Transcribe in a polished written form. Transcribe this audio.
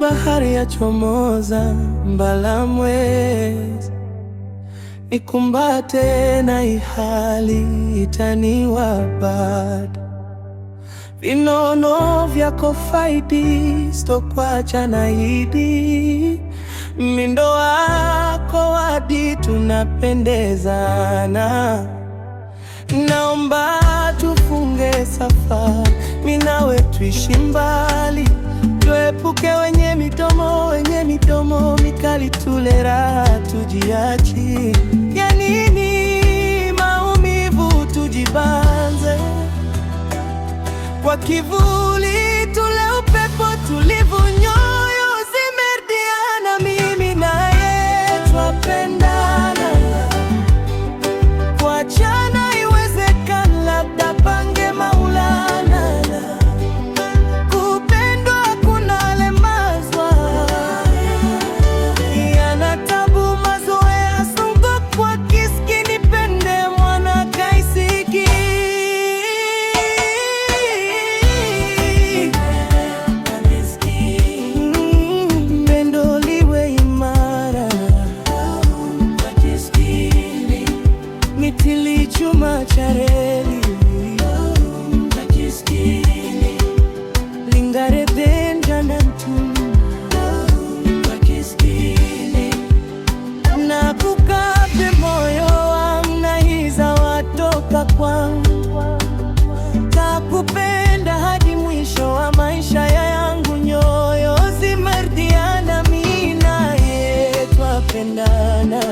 bahari ya chomoza mbalamwezi, nikumbate na ihali itaniwa bado. Vinono vyako faidi, sitokwacha naahidi. Mindo wako wadi, tunapendezana. Naomba tufunge safari, mimi nawe tuishi mbali. Tuepuke wenye midomo mikali, tule raha tujiachi. Ya nini maumivu, tujibanze kwa kivuli, tule upepo tulivu. Nyoyo zimerudiana, mimi naye twapendana. Kuachana iwezekana, labda pange Maulana. Kupendwa hakuna lemazwa, yana tabu mazoea. Songo kwa kiski, nipende mwana kaisiki. Pendo liwe imara, mitili chuma cha reli. Lingare denja na mtumi, na kukape moyo wangu, na hiza watoka kwangu. Takupenda hadi mwisho wa maisha yangu. Nyoyo zimerudiana, mimi naye twapendana.